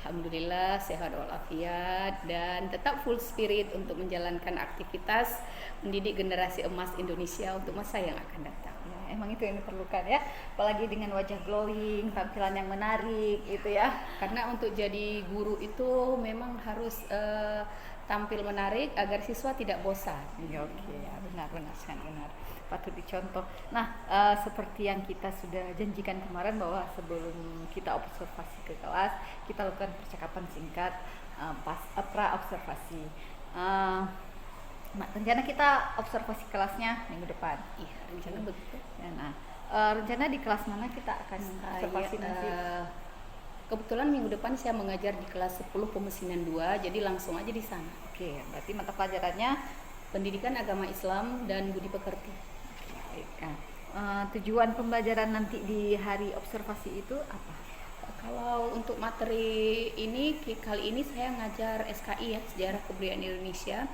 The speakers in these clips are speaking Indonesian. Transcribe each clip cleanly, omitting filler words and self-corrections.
Alhamdulillah sehat walafiat dan tetap full spirit untuk menjalankan aktivitas mendidik generasi emas Indonesia untuk masa yang akan datang. Ya, emang itu yang diperlukan ya, apalagi dengan wajah glowing, tampilan yang menarik gitu ya. Karena untuk jadi guru itu memang harus tampil menarik agar siswa tidak bosan. Ya, oke, ya, benar sangat benar, patut dicontoh. Nah, seperti yang kita sudah janjikan kemarin bahwa sebelum kita observasi ke kelas, kita lakukan percakapan singkat pas pra observasi. Nah, rencana kita observasi kelasnya minggu depan. Iya, rencana begitu. Ya, nah, rencana di kelas mana kita akan observasi nanti? Kebetulan minggu depan saya mengajar di kelas 10 pemesinan 2, jadi langsung aja di sana. Oke, berarti mata pelajarannya Pendidikan Agama Islam dan Budi Pekerti. baik. Nah, tujuan pembelajaran nanti di hari observasi itu apa? Kalau untuk materi ini, kali ini saya ngajar SKI ya, Sejarah Kebudayaan Indonesia.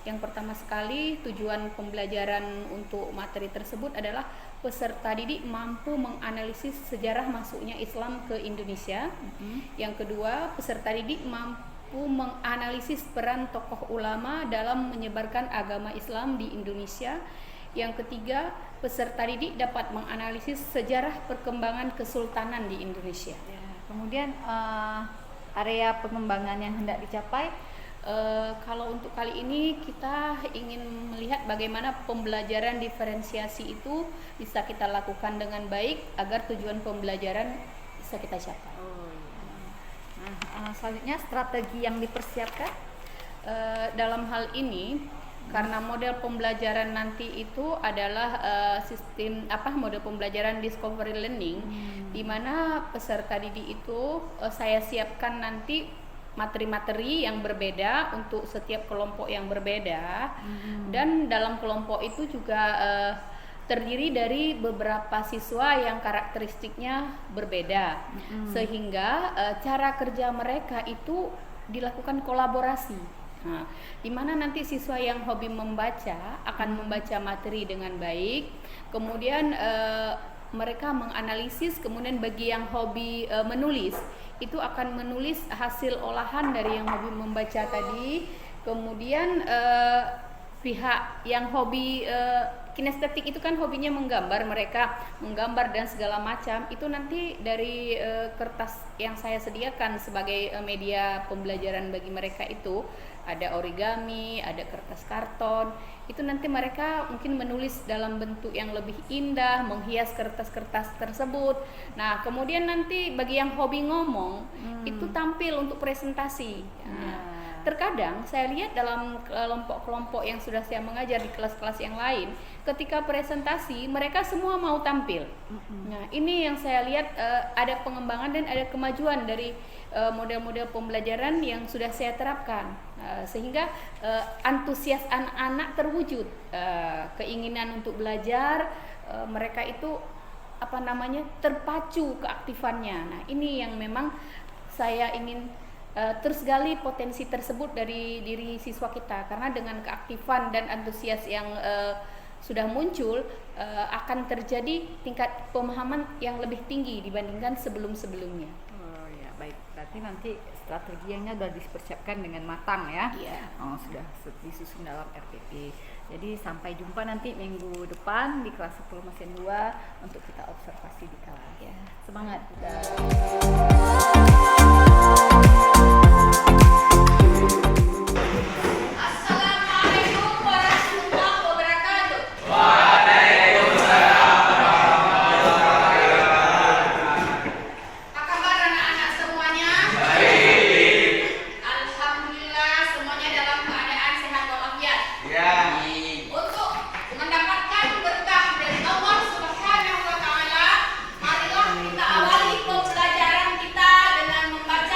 Yang pertama sekali tujuan pembelajaran untuk materi tersebut adalah peserta didik mampu menganalisis sejarah masuknya Islam ke Indonesia. Yang kedua, peserta didik mampu menganalisis peran tokoh ulama dalam menyebarkan agama Islam di Indonesia. Yang ketiga, peserta didik dapat menganalisis sejarah perkembangan kesultanan di Indonesia. Ya, kemudian area pengembangan yang hendak dicapai. Kalau untuk kali ini kita ingin melihat bagaimana pembelajaran diferensiasi itu bisa kita lakukan dengan baik agar tujuan pembelajaran bisa kita capai. Nah, selanjutnya strategi yang dipersiapkan Dalam hal ini karena model pembelajaran nanti itu adalah model pembelajaran discovery learning, di mana peserta didik itu saya siapkan nanti materi-materi yang berbeda untuk setiap kelompok yang berbeda, dan dalam kelompok itu juga terdiri dari beberapa siswa yang karakteristiknya berbeda, sehingga cara kerja mereka itu dilakukan kolaborasi. Nah, di mana nanti siswa yang hobi membaca akan membaca materi dengan baik, kemudian mereka menganalisis, kemudian bagi yang hobi menulis itu akan menulis hasil olahan dari yang hobi membaca tadi, kemudian pihak yang hobi kinestetik itu kan hobinya menggambar, mereka menggambar dan segala macam itu nanti dari kertas yang saya sediakan sebagai media pembelajaran bagi mereka itu ada origami, ada kertas karton, itu nanti mereka mungkin menulis dalam bentuk yang lebih indah, menghias kertas-kertas tersebut. Nah, kemudian nanti bagi yang hobi ngomong itu tampil untuk presentasi. Terkadang saya lihat dalam kelompok-kelompok yang sudah saya mengajar di kelas-kelas yang lain, ketika presentasi mereka semua mau tampil. Nah, ini yang saya lihat ada pengembangan dan ada kemajuan dari model-model pembelajaran yang sudah saya terapkan, sehingga antusias anak-anak terwujud, keinginan untuk belajar, mereka itu terpacu keaktifannya. Nah, ini yang memang saya ingin terus gali potensi tersebut dari diri siswa kita, karena dengan keaktifan dan antusias yang sudah muncul akan terjadi tingkat pemahaman yang lebih tinggi dibandingkan sebelum-sebelumnya. Oh ya, baik. Berarti nanti strateginya sudah dipersiapkan dengan matang ya. Iya. Sudah disusun dalam RPP. Jadi sampai jumpa nanti minggu depan di kelas 10 mesin 2 untuk kita observasi di kelas. Ya. Semangat kita. Kita awali pembelajaran kita dengan membaca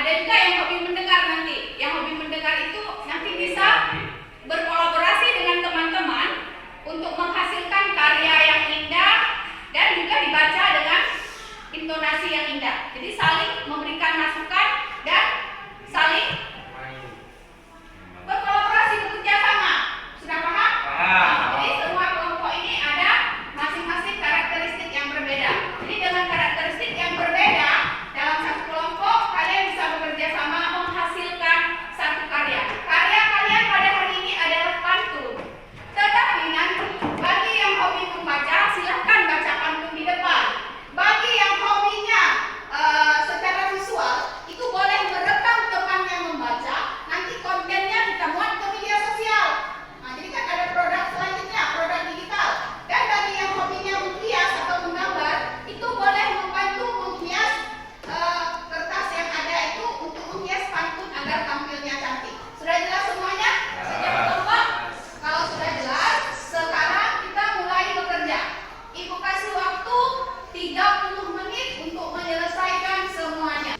ada juga yang hobi mendengar nanti. Yang hobi mendengar itu nanti bisa berkolaborasi dengan teman-teman untuk menghasilkan karya yang indah dan juga dibaca dengan intonasi yang indah. Jadi saling memberikan masukan dan saling berkolaborasi, bekerja sama. Sudah paham? Jadi semua kelompok ini ada masing-masing karakteristik yang berbeda. Jadi dengan karakteristik yang berbeda dalam satu kelompok kalian bisa bekerja sama menghasilkan satu karya. Karya kalian pada hari ini adalah pantun. Tetapi nanti bagi yang hobi membaca silahkan baca pantun di depan. Bagi yang hobinya secara visual itu boleh merekam temannya membaca. Nanti kontennya kita muat ke media sosial. Nah, jadi kan ada produk selanjutnya, produk digital. Dan bagi yang hobinya menghias atau menggambar, itu boleh membantu menghias kertas yang ada itu untuk menghias pantun agar tampilnya cantik. Sudah jelas semuanya? Sejak kelompok? Kalau sudah jelas, sekarang kita mulai bekerja. Ibu kasih waktu 30 menit untuk menyelesaikan semuanya.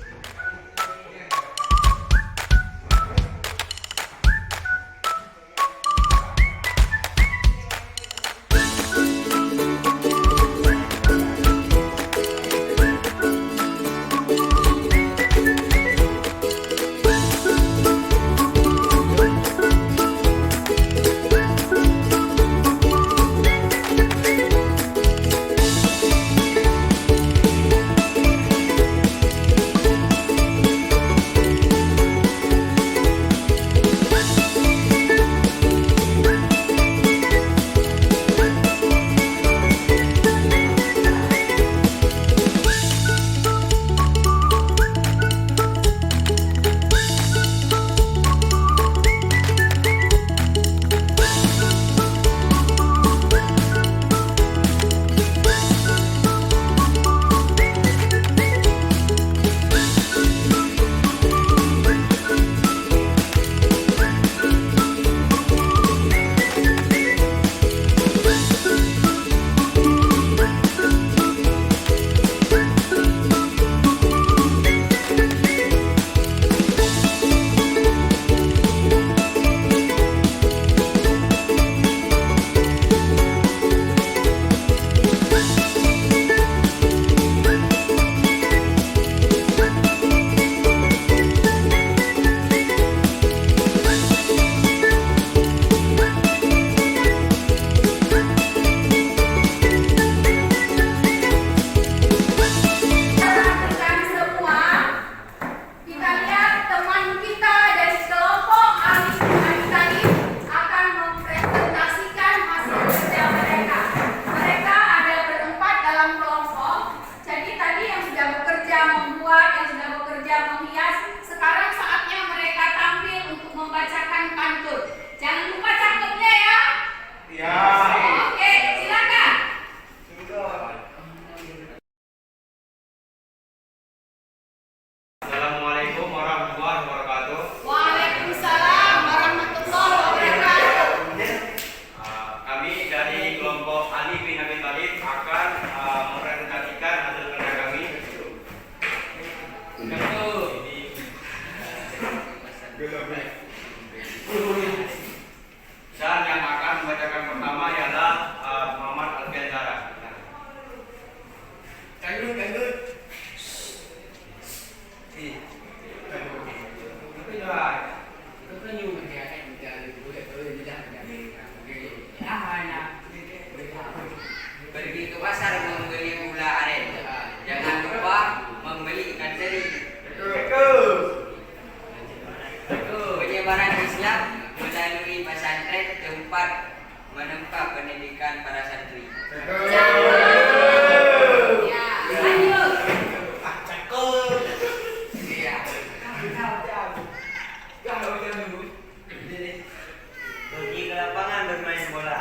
Dan yang akan membacakan pertama ialah Muhammad Alfian Zara. Kandut. Pergi ke pasar membeli gula aren. Jangan lupa membeli ikan teri. Penyebaran Islam melalui pesantren tempat menempa pendidikan para santri. Pergi ke lapangan bermain bola.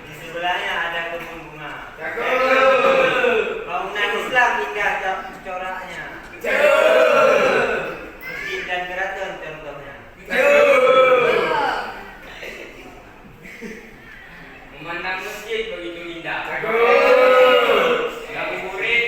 Di sebelahnya ada kebun bunga. Bangunan Islam indah coraknya. Masjid dan keraton contohnya. Memandang masjid begitu indah. Ngabuburit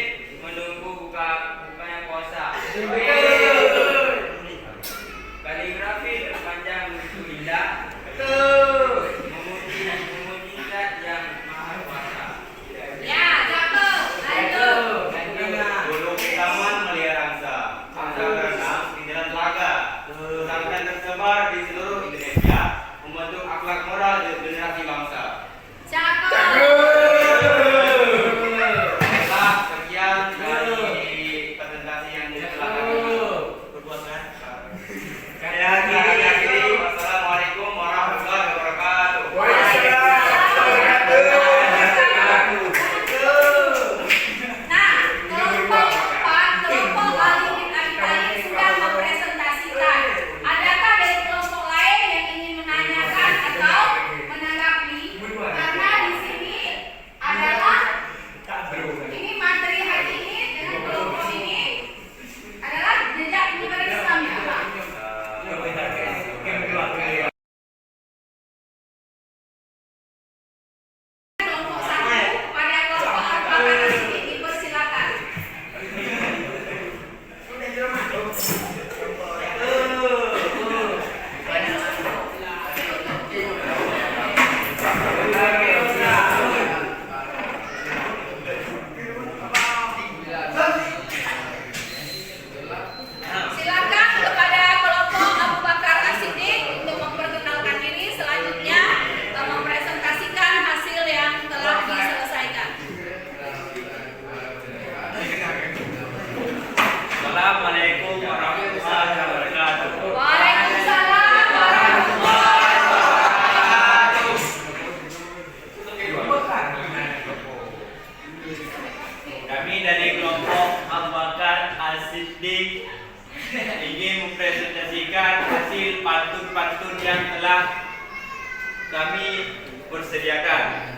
dari kelompok Abu Bakar As-Siddiq ingin mempresentasikan hasil pantun-pantun yang telah kami persediakan.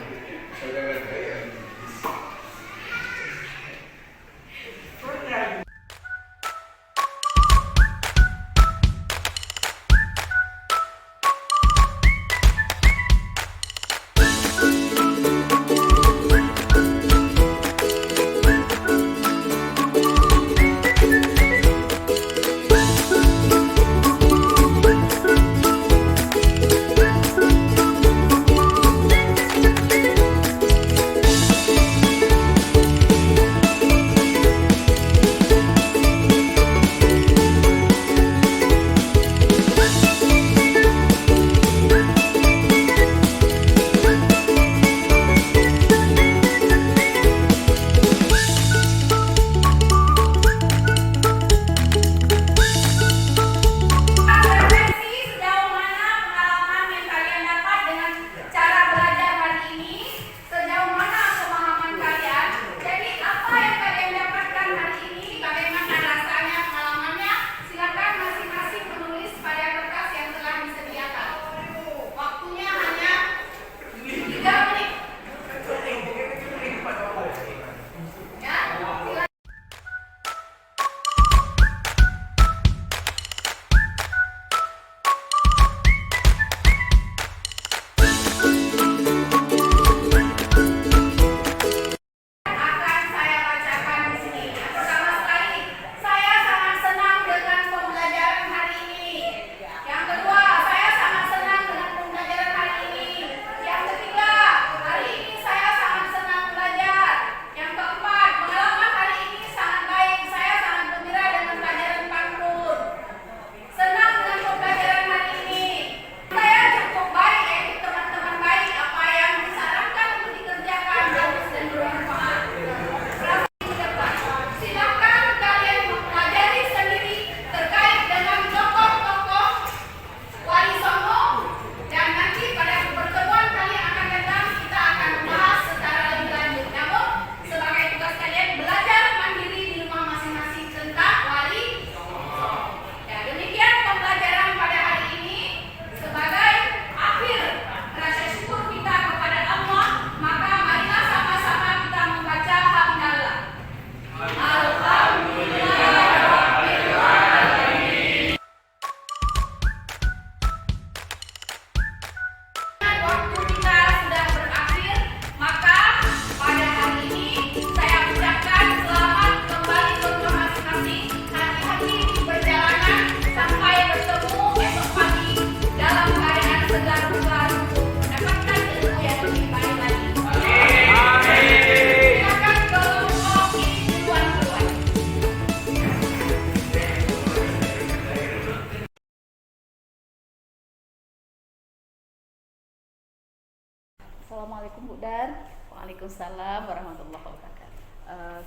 Assalamualaikum Bu Dar. Waalaikumsalam warahmatullahi wabarakatuh.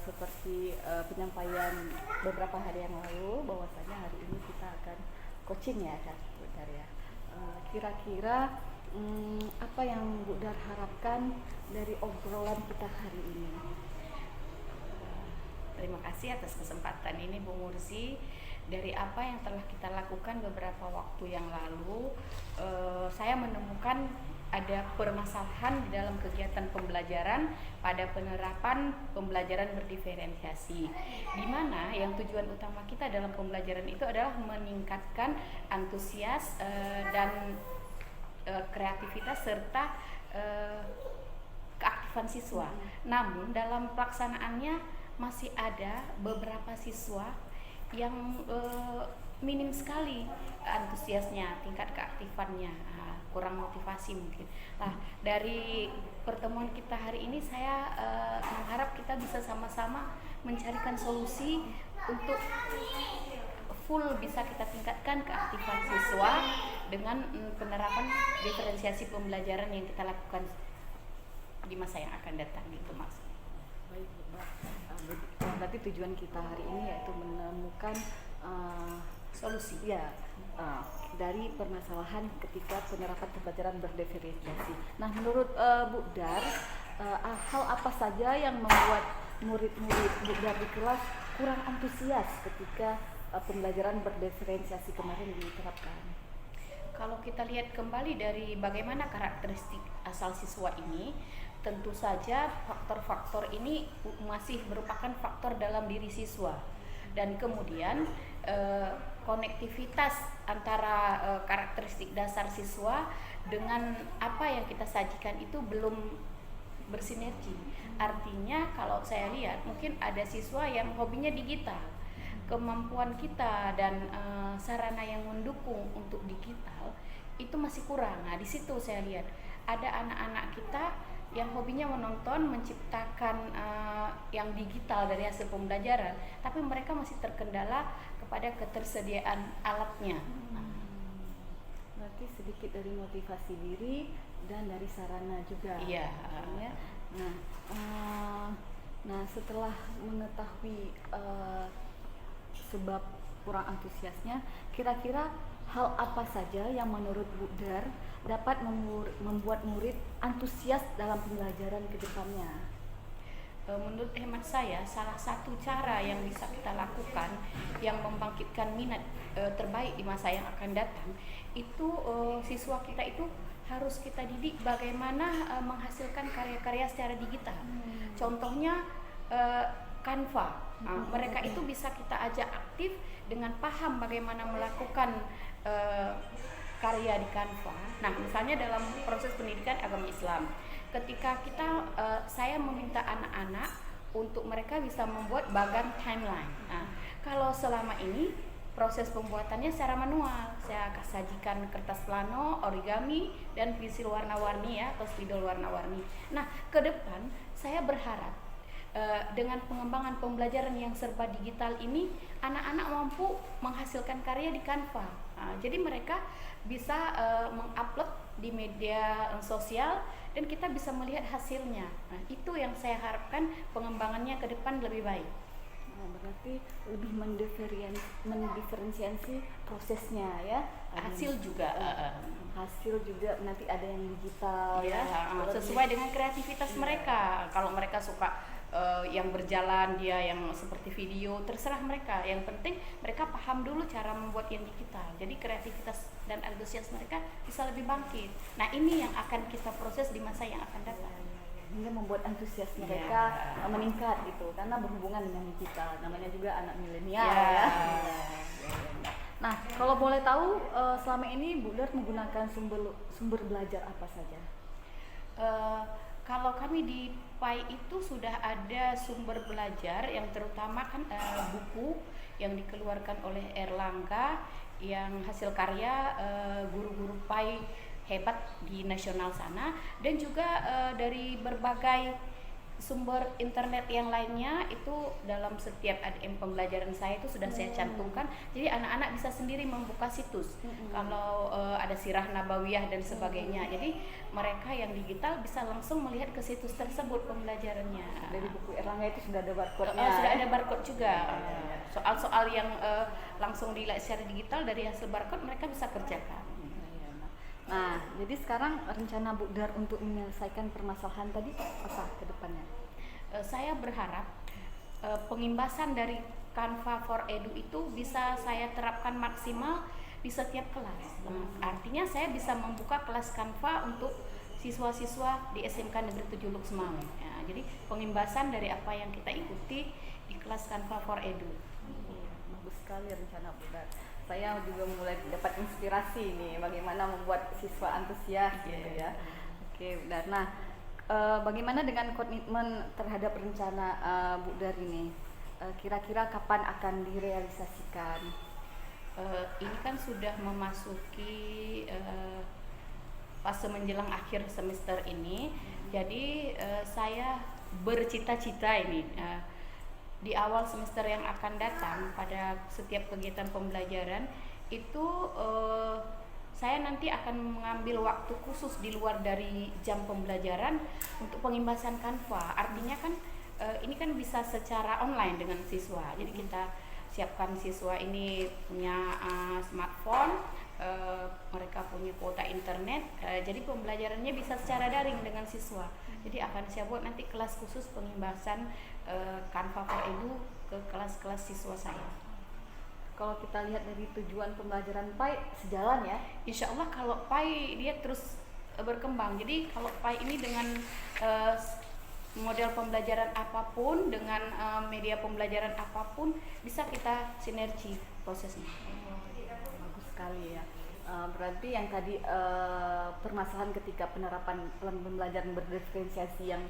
Seperti penyampaian beberapa hari yang lalu bahwasanya hari ini kita akan coaching ya Bu Dar ya. Kira-kira apa yang Bu Dar harapkan dari obrolan kita hari ini? Terima kasih atas kesempatan ini Bu Mursi. Dari apa yang telah kita lakukan beberapa waktu yang lalu, saya menemukan ada permasalahan di dalam kegiatan pembelajaran pada penerapan pembelajaran berdiferensiasi, di mana yang tujuan utama kita dalam pembelajaran itu adalah meningkatkan antusias dan kreativitas serta keaktifan siswa. Namun dalam pelaksanaannya masih ada beberapa siswa yang minim sekali antusiasnya, tingkat keaktifannya, kurang motivasi mungkin. Nah, dari pertemuan kita hari ini saya mengharap kita bisa sama-sama mencarikan solusi untuk full bisa kita tingkatkan keaktifan siswa dengan penerapan diferensiasi pembelajaran yang kita lakukan di masa yang akan datang, itu maksudnya. Baik, Mbak. Berarti tujuan kita hari ini yaitu menemukan Solusi. Ya, dari permasalahan ketika penerapan pembelajaran berdiferensiasi. Nah, menurut Bu Dar, hal apa saja yang membuat murid-murid di kelas kurang antusias ketika pembelajaran berdiferensiasi kemarin diterapkan? Kalau kita lihat kembali dari bagaimana karakteristik asal siswa ini, tentu saja faktor-faktor ini masih merupakan faktor dalam diri siswa, dan kemudian konektivitas antara karakteristik dasar siswa dengan apa yang kita sajikan itu belum bersinergi. Artinya kalau saya lihat mungkin ada siswa yang hobinya digital, kemampuan kita dan sarana yang mendukung untuk digital itu masih kurang. Nah, di situ saya lihat ada anak-anak kita yang hobinya menonton, menciptakan yang digital dari hasil pembelajaran, tapi mereka masih terkendala kepada ketersediaan alatnya. Berarti sedikit dari motivasi diri dan dari sarana juga. Iya. Ya. Nah, setelah mengetahui sebab kurang antusiasnya, kira-kira hal apa saja yang menurut Bu Dar dapat membuat murid antusias dalam pembelajaran ke depannya? Menurut hemat saya, salah satu cara yang bisa kita lakukan yang membangkitkan minat terbaik di masa yang akan datang itu siswa kita itu harus kita didik bagaimana menghasilkan karya-karya secara digital. Contohnya Canva. Mereka itu bisa kita ajak aktif dengan paham bagaimana melakukan karya di Canva. Nah, misalnya dalam proses pendidikan agama Islam, ketika saya meminta anak-anak untuk mereka bisa membuat bagan timeline. Nah, kalau selama ini proses pembuatannya secara manual, saya sajikan kertas plano, origami, dan pensil warna-warni atau spidol warna-warni. Nah, ke depan saya berharap dengan pengembangan pembelajaran yang serba digital ini, anak-anak mampu menghasilkan karya di Canva. Jadi mereka bisa mengupload di media sosial dan kita bisa melihat hasilnya. Nah, itu yang saya harapkan pengembangannya ke depan lebih baik. Berarti lebih mendiferensiasi prosesnya ya. Hasil juga. Hasil juga nanti ada yang digital ya. Sesuai dengan kreativitas mereka. Kalau mereka suka yang berjalan, dia yang seperti video, terserah mereka. Yang penting mereka paham dulu cara membuat yang digital. Jadi kreativitas dan antusias mereka bisa lebih bangkit. Nah, ini yang akan kita proses di masa yang akan datang. Hingga membuat antusias mereka meningkat gitu, karena berhubungan dengan digital. Namanya juga anak milenial ya. Nah, kalau boleh tahu selama ini Bu Dar menggunakan sumber belajar apa saja? Kalau kami di PAI itu sudah ada sumber belajar yang terutama kan buku yang dikeluarkan oleh Erlangga yang hasil karya guru-guru PAI hebat di nasional sana, dan juga dari berbagai sumber internet yang lainnya itu dalam setiap ADM pembelajaran saya itu sudah saya cantumkan. Jadi anak-anak bisa sendiri membuka situs. Kalau ada sirah nabawiyah dan sebagainya. Jadi mereka yang digital bisa langsung melihat ke situs tersebut pembelajarannya. Dari buku Erlangga itu sudah ada barcode-nya. Sudah ada barcode juga. Soal-soal yang langsung dilihat secara digital dari hasil barcode mereka bisa kerjakan. Nah, jadi sekarang rencana Bu Dar untuk menyelesaikan permasalahan tadi apa ke depannya? Saya berharap pengimbasan dari Canva for Edu itu bisa saya terapkan maksimal di setiap kelas. Artinya saya bisa membuka kelas Canva untuk siswa-siswa di SMK Negeri 7 Luxmawe. Ya, jadi pengimbasan dari apa yang kita ikuti di kelas Canva for Edu. Bagus sekali rencana Bu Dar. Saya juga mulai dapat inspirasi nih bagaimana membuat siswa antusias gitu ya. Oke, benar. Nah, bagaimana dengan komitmen terhadap rencana Bu Dar ini? Kira-kira kapan akan direalisasikan? Ini kan sudah memasuki fase menjelang akhir semester ini. Jadi saya bercita-cita ini di awal semester yang akan datang pada setiap kegiatan pembelajaran itu saya nanti akan mengambil waktu khusus di luar dari jam pembelajaran untuk pengimbasan Canva. Artinya kan ini kan bisa secara online dengan siswa. Jadi kita siapkan siswa ini punya smartphone, mereka punya kuota internet, jadi pembelajarannya bisa secara daring dengan siswa. Jadi akan saya buat nanti kelas khusus pengimbasan Canva for Edu ke kelas-kelas siswa saya. Kalau kita lihat dari tujuan pembelajaran PAI sejalan ya. Insya Allah kalau PAI dia terus berkembang. Jadi kalau PAI ini dengan model pembelajaran apapun, dengan media pembelajaran apapun, bisa kita sinergi prosesnya. Bagus sekali ya. Berarti yang tadi permasalahan ketika penerapan plan pembelajaran berdiferensiasi yang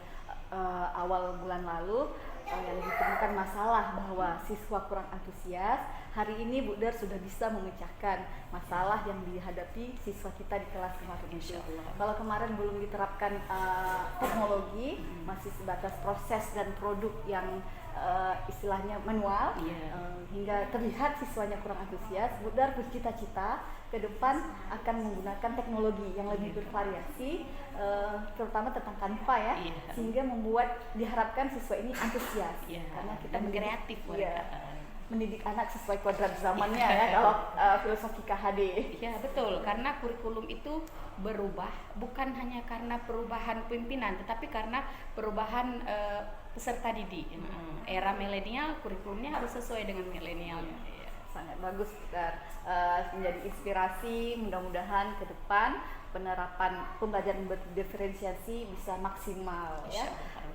awal bulan lalu yang ditemukan masalah bahwa siswa kurang antusias, hari ini Bu Dar sudah bisa memecahkan masalah yang dihadapi siswa kita di kelas kemarin. Insyaallah. Kalau kemarin belum diterapkan teknologi, masih sebatas proses dan produk yang istilahnya manual, hingga terlihat siswanya kurang antusias. Bu Dar bercita-cita ke depan akan menggunakan teknologi yang lebih bervariasi, terutama tentang Canva ya, sehingga membuat diharapkan siswa ini antusias, karena kita kreatif. Mendidik anak sesuai kuadrat zamannya ya kalau filosofi KHD. Ya betul, karena kurikulum itu berubah bukan hanya karena perubahan pimpinan, tetapi karena perubahan peserta didik. Era milenial kurikulumnya harus sesuai dengan milenialnya. Sangat bagus, menjadi inspirasi. Mudah-mudahan ke depan penerapan pembelajaran berdiferensiasi bisa maksimal ya.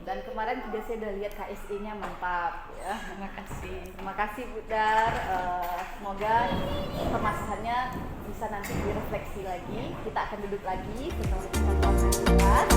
Dan kemarin juga saya sudah lihat KSE-nya mantap ya. Terima kasih Bu Dar. Semoga permasalahannya bisa nanti direfleksi lagi. Kita akan duduk lagi setelah kita kelas.